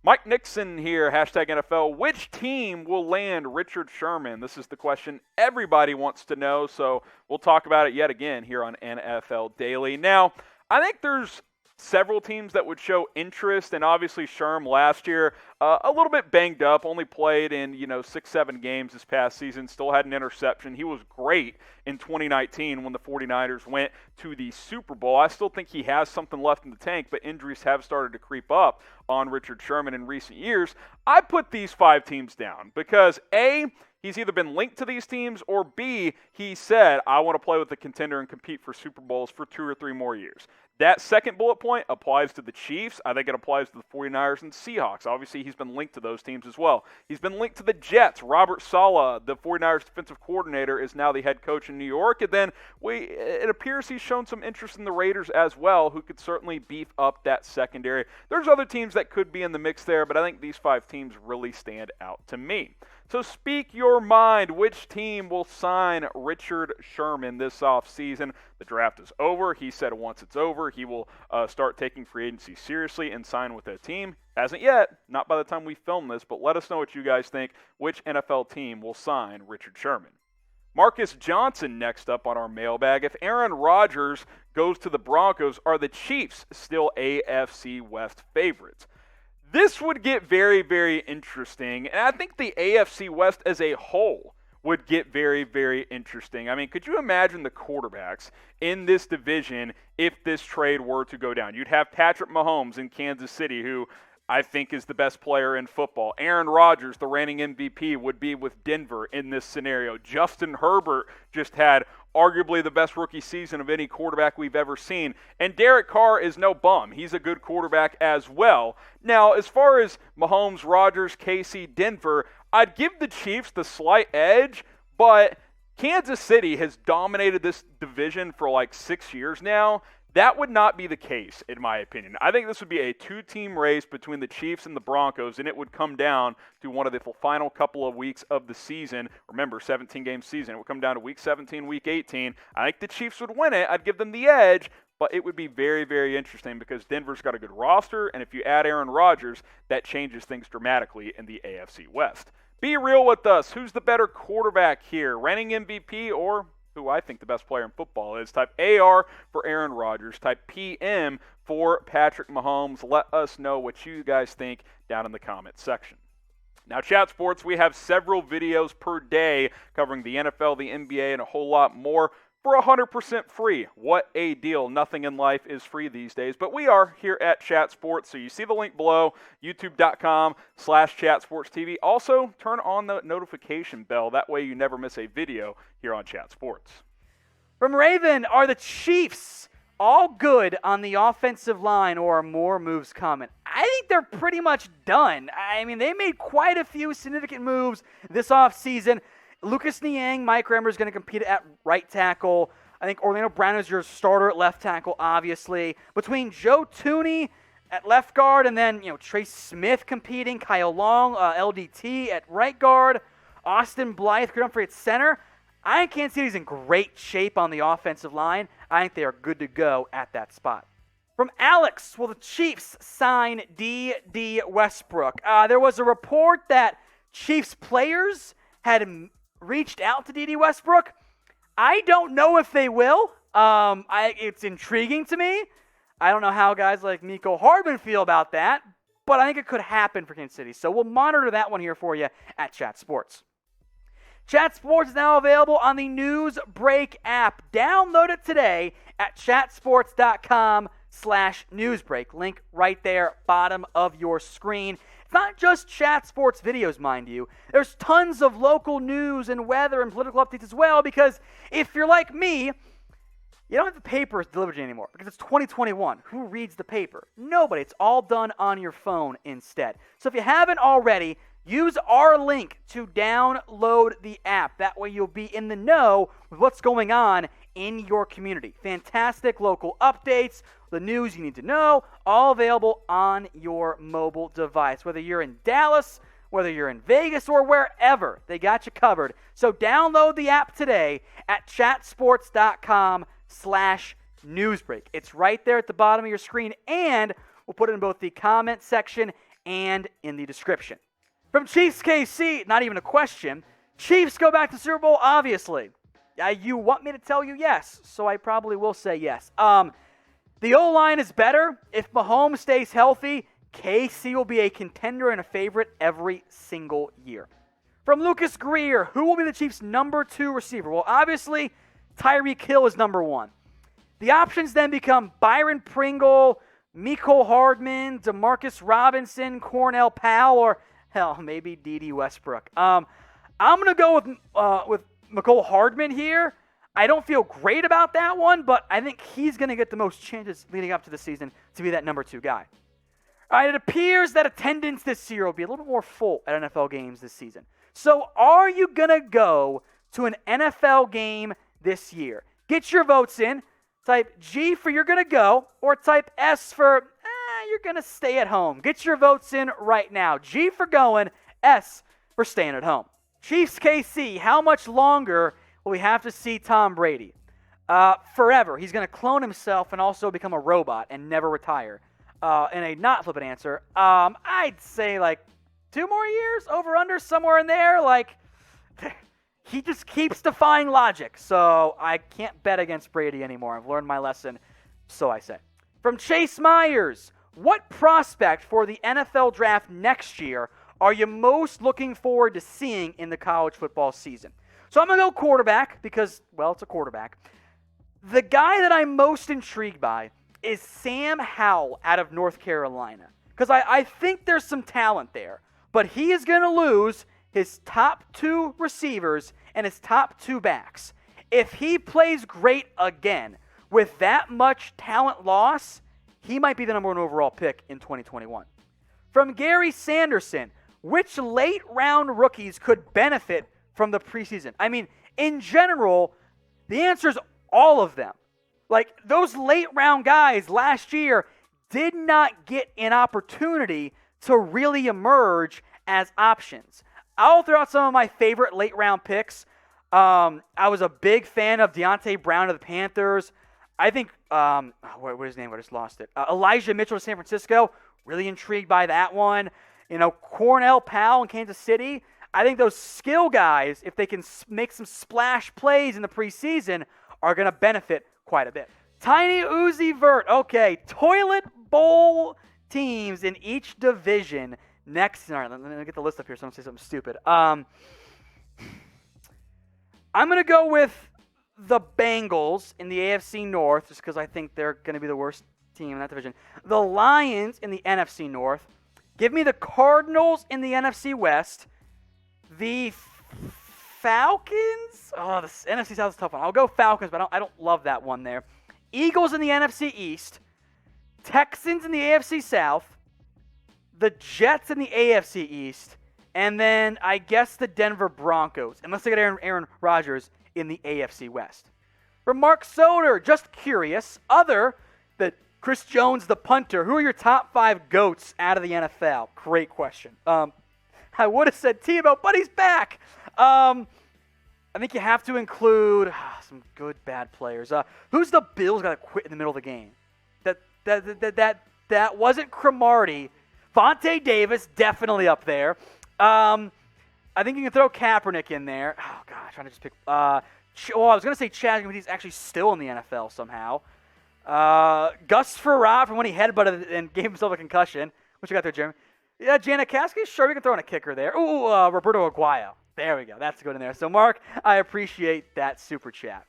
Mike Nixon here, hashtag NFL. Which team will land Richard Sherman? This is the question everybody wants to know, so we'll talk about it yet again here on NFL Daily. Now, I think there's several teams that would show interest, and obviously Sherm last year, a little bit banged up, only played in 6-7 games this past season, still had an interception. He was great in 2019 when the 49ers went to the Super Bowl. I still think he has something left in the tank, but injuries have started to creep up on Richard Sherman in recent years. I put these 5 teams down because A, he's either been linked to these teams, or B, he said, I want to play with the contender and compete for Super Bowls for 2 or 3 more years. That second bullet point applies to the Chiefs. I think it applies to the 49ers and Seahawks. Obviously, he's been linked to those teams as well. He's been linked to the Jets. Robert Saleh, the 49ers defensive coordinator, is now the head coach in New York. And then it appears he's shown some interest in the Raiders as well, who could certainly beef up that secondary. There's other teams that could be in the mix there, but I think these 5 teams really stand out to me. So speak your mind. Which team will sign Richard Sherman this offseason? The draft is over. He said once it's over, he will start taking free agency seriously and sign with a team. Hasn't yet, not by the time we film this, but let us know what you guys think. Which NFL team will sign Richard Sherman? Marcus Johnson next up on our mailbag. If Aaron Rodgers goes to the Broncos, are the Chiefs still AFC West favorites? This would get very, very interesting, and I think the AFC West as a whole would get very, very interesting. I mean, could you imagine the quarterbacks in this division if this trade were to go down? You'd have Patrick Mahomes in Kansas City, who I think is the best player in football. Aaron Rodgers, the reigning MVP, would be with Denver in this scenario. Justin Herbert just had arguably the best rookie season of any quarterback we've ever seen. And Derek Carr is no bum. He's a good quarterback as well. Now, as far as Mahomes, Rodgers, KC, Denver, I'd give the Chiefs the slight edge, but Kansas City has dominated this division for like 6 years now. That would not be the case, in my opinion. I think this would be a 2-team race between the Chiefs and the Broncos, and it would come down to one of the final couple of weeks of the season. Remember, 17-game season. It would come down to Week 17, Week 18. I think the Chiefs would win it. I'd give them the edge, but it would be very, very interesting because Denver's got a good roster, and if you add Aaron Rodgers, that changes things dramatically in the AFC West. Be real with us. Who's the better quarterback here? Reigning MVP or who I think the best player in football is? Type AR for Aaron Rodgers. Type PM for Patrick Mahomes. Let us know what you guys think down in the comments section. Now, Chat Sports, we have several videos per day covering the NFL, the NBA, and a whole lot more for 100% free. What a deal. Nothing in life is free these days, but we are here at Chat Sports, so you see the link below, youtube.com/ChatSportsTV. Also, turn on the notification bell. That way you never miss a video here on Chat Sports. From Raven, are the Chiefs all good on the offensive line, or are more moves coming? I think they're pretty much done. I mean, they made quite a few significant moves this offseason. Lucas Niang, Mike Remmer is going to compete at right tackle. I think Orlando Brown is your starter at left tackle, obviously. Between Joe Tooney at left guard and then, Trace Smith competing, Kyle Long, LDT at right guard, Austin Blythe, Humphrey at center. I think Kansas City's in great shape on the offensive line. I think they are good to go at that spot. From Alex, will the Chiefs sign Dede Westbrook? There was a report that Chiefs players had reached out to Dede Westbrook. I don't know if they will. It's intriguing to me. I don't know how guys like Miko Hardman feel about that, but I think it could happen for Kansas City. So we'll monitor that one here for you at Chat Sports. Chat Sports is now available on the News Break app. Download it today at chatsports.com/newsbreak. Link right there, bottom of your screen. It's not just Chat Sports videos, mind you. There's tons of local news and weather and political updates as well, because if you're like me, you don't have the paper delivered to you anymore because it's 2021. Who reads the paper? Nobody. It's all done on your phone instead. So if you haven't already, use our link to download the app. That way you'll be in the know with what's going on in your community. Fantastic local updates, the news you need to know, all available on your mobile device. Whether you're in Dallas, whether you're in Vegas, or wherever, they got you covered. So download the app today at chatsports.com/newsbreak. It's right there at the bottom of your screen, and we'll put it in both the comment section and in the description. From Chiefs KC, not even a question. Chiefs go back to Super Bowl, obviously. You want me to tell you yes, so I probably will say yes. The O-line is better. If Mahomes stays healthy, KC will be a contender and a favorite every single year. From Lucas Greer, who will be the Chiefs' number 2 receiver? Well, obviously, Tyreek Hill is number 1. The options then become Byron Pringle, Mecole Hardman, Demarcus Robinson, Cornell Powell, or hell, maybe Dede Westbrook. I'm going to go with Mecole Hardman here. I don't feel great about that one, but I think he's going to get the most chances leading up to the season to be that number 2 guy. All right, it appears that attendance this year will be a little bit more full at NFL games this season. So are you going to go to an NFL game this year? Get your votes in. Type G for you're going to go, or type S for you're going to stay at home. Get your votes in right now. G for going, S for staying at home. Chiefs KC, how much longer will we have to see Tom Brady? Forever. He's going to clone himself and also become a robot and never retire. In a not flippant answer, I'd say like 2 more years, over under somewhere in there. Like, he just keeps defying logic, so I can't bet against Brady anymore. I've learned my lesson, so I say. From Chase Myers, what prospect for the NFL draft next year are you most looking forward to seeing in the college football season? So I'm going to go quarterback because, well, it's a quarterback. The guy that I'm most intrigued by is Sam Howell out of North Carolina, because I think there's some talent there. But he is going to lose his top 2 receivers and his top 2 backs. If he plays great again with that much talent loss, he might be the number 1 overall pick in 2021. From Gary Sanderson, which late-round rookies could benefit from the preseason? I mean, in general, the answer is all of them. Like, those late-round guys last year did not get an opportunity to really emerge as options. I'll throw out some of my favorite late-round picks. I was a big fan of Deontay Brown of the Panthers. I think, what was his name? I just lost it. Elijah Mitchell to San Francisco. Really intrigued by that one. You know, Cornell Powell in Kansas City. I think those skill guys, if they can make some splash plays in the preseason, are going to benefit quite a bit. Tiny Uzi Vert. Okay, toilet bowl teams in each division next. All right, let me get the list up here so I don't say something stupid. I'm going to go with the Bengals in the AFC North just because I think they're going to be the worst team in that division. The Lions in the NFC North. Give me the Cardinals in the NFC West. The Falcons. Oh, the NFC South is a tough one. I'll go Falcons, but I don't love that one there. Eagles in the NFC East. Texans in the AFC South. The Jets in the AFC East. And then I guess the Denver Broncos, unless they get Aaron Rodgers in the AFC West. For Mark Soder, just curious, other than Chris Jones, the punter, who are your top 5 GOATs out of the NFL? Great question. I would have said Tebow, but he's back. I think you have to include some good, bad players. Who's the Bills got to quit in the middle of the game? That wasn't Cromartie. Vontae Davis, definitely up there. I think you can throw Kaepernick in there. Oh, God, trying to just pick. I was going to say Chad, but he's actually still in the NFL somehow. Gus Frerotte from when he headbutted and gave himself a concussion. What you got there, Jeremy? Yeah, Janikowski, sure, we can throw in a kicker there. Roberto Aguayo. There we go. That's good in there. So, Mark, I appreciate that super chat.